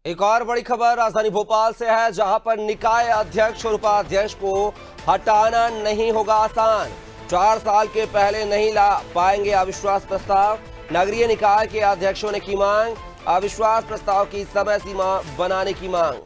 एक और बड़ी खबर राजधानी भोपाल से है, जहां पर निकाय अध्यक्ष और उपाध्यक्ष को हटाना नहीं होगा आसान। 4 साल के पहले नहीं ला पाएंगे अविश्वास प्रस्ताव। नगरीय निकाय के अध्यक्षों ने की मांग, अविश्वास प्रस्ताव की समय सीमा बनाने की मांग।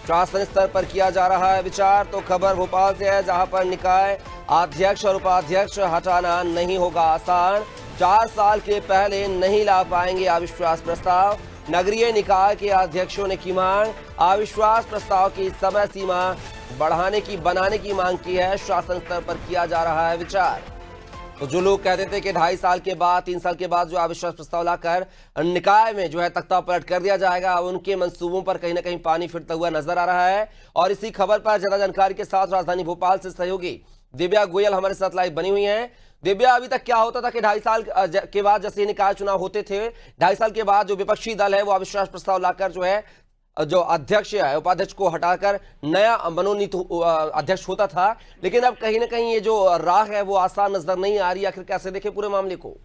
शासन स्तर पर किया जा रहा है विचार। तो खबर भोपाल से है, जहां पर निकाय अध्यक्ष और उपाध्यक्ष हटाना नहीं होगा आसान। 4 साल के पहले नहीं ला पाएंगे अविश्वास प्रस्ताव। नगरीय निकाय के अध्यक्षों ने की मांग, अविश्वास प्रस्ताव की समय सीमा बनाने की मांग की है। शासन स्तर पर किया जा रहा है विचार। तो जो लोग कहते थे कि 2.5 साल के बाद 3 साल के बाद जो अविश्वास प्रस्ताव लाकर निकाय में जो है तख्ता पलट कर दिया जाएगा, उनके मंसूबों पर कहीं ना कहीं पानी फिरता हुआ नजर आ रहा है। और इसी खबर पर ज्यादा जानकारी के साथ राजधानी भोपाल से सहयोगी दिव्या गोयल हमारे साथ लाइव बनी हुई हैं। दिव्या, अभी तक क्या होता था कि 2.5 साल के बाद जैसे निकाय चुनाव होते थे, 2.5 साल के बाद जो विपक्षी दल है वो अविश्वास प्रस्ताव लाकर जो है जो अध्यक्ष है उपाध्यक्ष को हटाकर नया मनोनीत अध्यक्ष होता था। लेकिन अब कहीं ना कहीं ये जो राह है वो आसान नजर नहीं आ रही। आखिर कैसे देखे पूरे मामले को?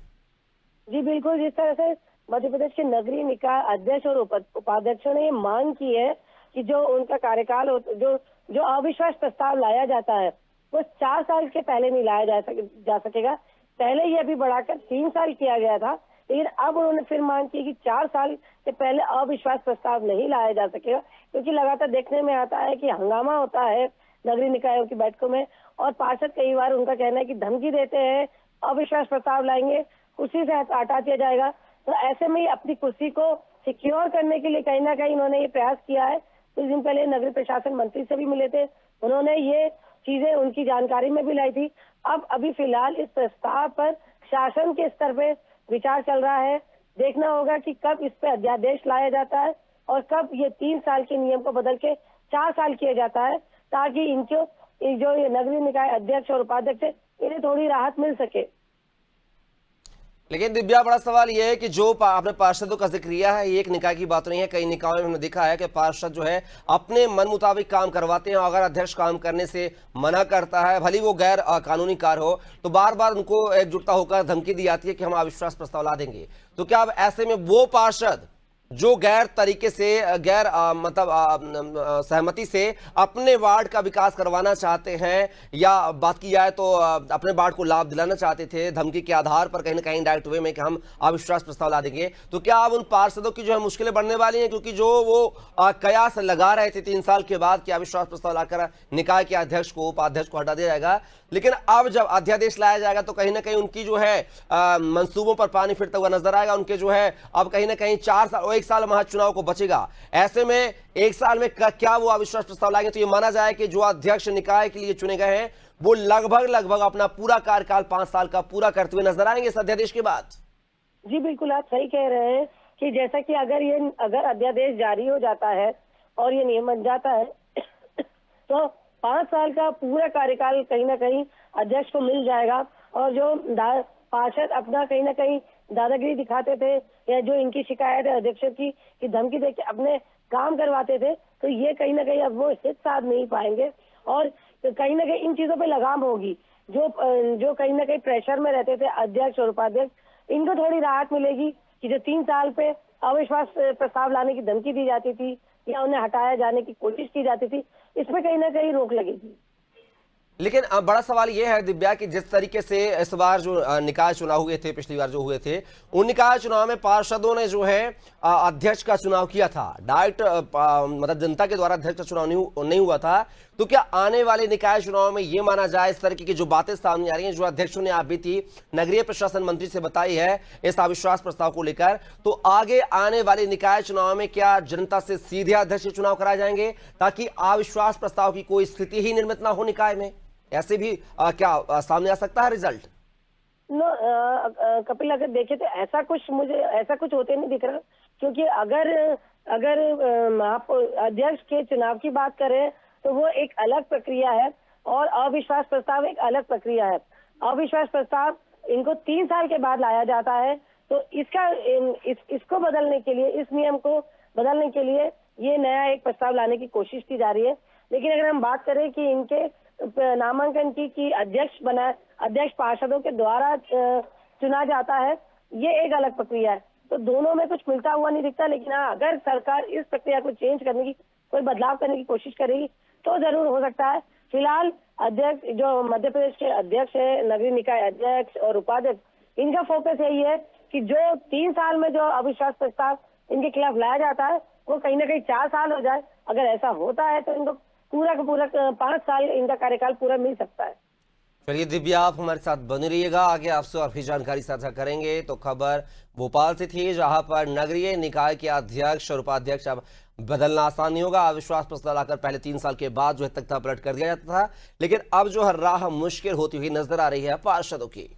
जी बिल्कुल, जिस तरह से मध्य प्रदेश के नगरीय निकाय अध्यक्ष और उपाध्यक्षों ने ये मांग की है कि जो उनका कार्यकाल जो अविश्वास प्रस्ताव लाया जाता है वो 4 साल के पहले नहीं लाया जा सकेगा। पहले ये अभी बढ़ाकर 3 साल किया गया था, लेकिन अब उन्होंने फिर मांग की कि 4 साल से पहले अविश्वास प्रस्ताव नहीं लाया जा सकेगा, क्योंकि लगातार देखने में आता है कि हंगामा होता है नगरीय निकायों की बैठकों में और पार्षद कई बार उनका कहना है कि धमकी देते हैं अविश्वास प्रस्ताव लाएंगे, कुर्सी से हटा दिया जाएगा। तो ऐसे में ही अपनी कुर्सी को सिक्योर करने के लिए कहीं ना कहीं उन्होंने ये प्रयास किया है। कुछ दिन पहले नगरीय प्रशासन मंत्री से भी मिले थे, उन्होंने ये चीजें उनकी जानकारी में भी लाई थी। अब अभी फिलहाल इस प्रस्ताव पर शासन के स्तर पे विचार चल रहा है। देखना होगा कि कब इस पे अध्यादेश लाया जाता है और कब ये 3 साल के नियम को बदल के 4 साल किया जाता है, ताकि इनको जो ये नगरीय निकाय अध्यक्ष और उपाध्यक्ष है इन्हें थोड़ी राहत मिल सके। लेकिन दिव्या, बड़ा सवाल यह है कि जो आपने पार्षदों का जिक्र किया है, ये एक निकाय की बात नहीं है। कई निकायों में हमने देखा है कि पार्षद जो है अपने मन मुताबिक काम करवाते हैं। अगर अध्यक्ष काम करने से मना करता है, भले वो गैर कानूनी कार्य हो, तो बार बार उनको एकजुटता होकर धमकी दी जाती है कि हम अविश्वास प्रस्ताव ला देंगे। तो क्या अब ऐसे में वो पार्षद जो गैर तरीके से सहमति से अपने वार्ड का विकास करवाना चाहते हैं, या बात की जाए तो अपने वार्ड को लाभ दिलाना चाहते थे धमकी के आधार पर कहीं ना कहीं डायरेक्ट वे में कि हम अविश्वास प्रस्ताव ला देंगे, तो क्या अब उन पार्षदों की जो है मुश्किलें बढ़ने वाली हैं? क्योंकि जो वो कयास लगा रहे थे 3 साल के बाद कि अविश्वास प्रस्ताव लाकर निकाय के अध्यक्ष को उपाध्यक्ष को हटा दिया जाएगा, लेकिन अब जब अध्यादेश लाया जाएगा तो कहीं ना कहीं उनकी जो है मंसूबों पर पानी फिरता हुआ नजर आएगा। उनके जो है अब कहीं ना कहीं 4 साल 1 साल महाचुनाव को बचेगा। ऐसे में 1 साल में क्या वो अविश्वास प्रस्ताव लाएंगे? तो ये माना जाए कि जो अध्यक्ष निकाय के लिए चुने गए हैं वो लगभग अपना पूरा कार्यकाल 5 साल का पूरा करते हुए नजर आएंगे इस अध्यादेश के बाद। जी बिल्कुल, आप सही कह रहे हैं कि जैसा कि अगर अध्यादेश जारी हो जाता है और ये नियम बन जाता है तो 5 साल का पूरा कार्यकाल कहीं ना कहीं अध्यक्ष को मिल जाएगा। और जो पार्षद अपना कहीं ना कहीं दादागिरी दिखाते थे या जो इनकी शिकायत है अध्यक्ष की कि धमकी देके अपने काम करवाते थे, तो ये कहीं ना कहीं अब वो हित साध नहीं पाएंगे और कहीं ना कहीं इन चीजों पे लगाम होगी। जो कहीं ना कहीं प्रेशर में रहते थे अध्यक्ष और उपाध्यक्ष, इनको थोड़ी राहत मिलेगी कि जो 3 साल पे अविश्वास प्रस्ताव लाने की धमकी दी जाती थी या उन्हें हटाया जाने की कोशिश की जाती थी, इसमें कहीं ना कहीं रोक लगेगी। लेकिन बड़ा सवाल यह है दिव्या कि जिस तरीके से इस बार जो निकाय चुनाव हुए थे, पिछली बार जो हुए थे, उन निकाय चुनाव में पार्षदों ने जो है अध्यक्ष का चुनाव किया था, डायरेक्ट मतलब जनता के द्वारा अध्यक्ष का चुनाव नहीं हुआ था। तो क्या आने वाले निकाय चुनाव में ये माना जाए, इस तरीके की जो बातें सामने आ रही हैं, जो अध्यक्षों ने आप बीती नगरीय प्रशासन मंत्री से बताई है इस अविश्वास प्रस्ताव को लेकर, तो आगे आने वाले निकाय चुनाव में क्या जनता से सीधे अध्यक्ष के चुनाव कराए जाएंगे ताकि अविश्वास प्रस्ताव की कोई स्थिति ही निर्मित ना हो निकाय में? ऐसे भी क्या सामने आ सकता है रिजल्ट? कपिल, अगर देखे तो ऐसा कुछ होते नहीं दिख रहा, क्योंकि अगर आप अध्यक्ष के चुनाव की बात करें तो वो एक अलग प्रक्रिया है और अविश्वास प्रस्ताव एक अलग प्रक्रिया है। अविश्वास प्रस्ताव इनको 3 साल के बाद लाया जाता है, तो इसको बदलने के लिए, इस नियम को बदलने के लिए ये नया एक प्रस्ताव लाने की कोशिश की जा रही है। लेकिन अगर हम बात करें कि इनके नामांकन की अध्यक्ष पार्षदों के द्वारा चुना जाता है, ये एक अलग प्रक्रिया है। तो दोनों में कुछ मिलता हुआ नहीं दिखता। लेकिन हाँ, अगर सरकार इस प्रक्रिया को चेंज करने की, कोई बदलाव करने की कोशिश करेगी तो जरूर हो सकता है। फिलहाल अध्यक्ष जो मध्य प्रदेश के अध्यक्ष है, नगरीय निकाय अध्यक्ष और उपाध्यक्ष, इनका फोकस यही है कि जो 3 साल में जो अविश्वास प्रस्ताव इनके खिलाफ लाया जाता है वो कहीं ना कहीं 4 साल हो जाए। अगर ऐसा होता है तो इनको पूरा का पूरा 5 साल इनका कार्यकाल पूरा मिल सकता है। चलिए दिव्या, आप हमारे साथ बने रहिएगा, आगे आपसे और भी जानकारी साझा करेंगे। तो खबर भोपाल से थी, जहां पर नगरीय निकाय के अध्यक्ष और उपाध्यक्ष अब बदलना आसान नहीं होगा। अविश्वास प्रस्ताव लाकर पहले 3 साल के बाद जो है तख्ता पलट कर दिया जाता था, लेकिन अब जो है राह मुश्किल होती हुई नजर आ रही है पार्षदों की।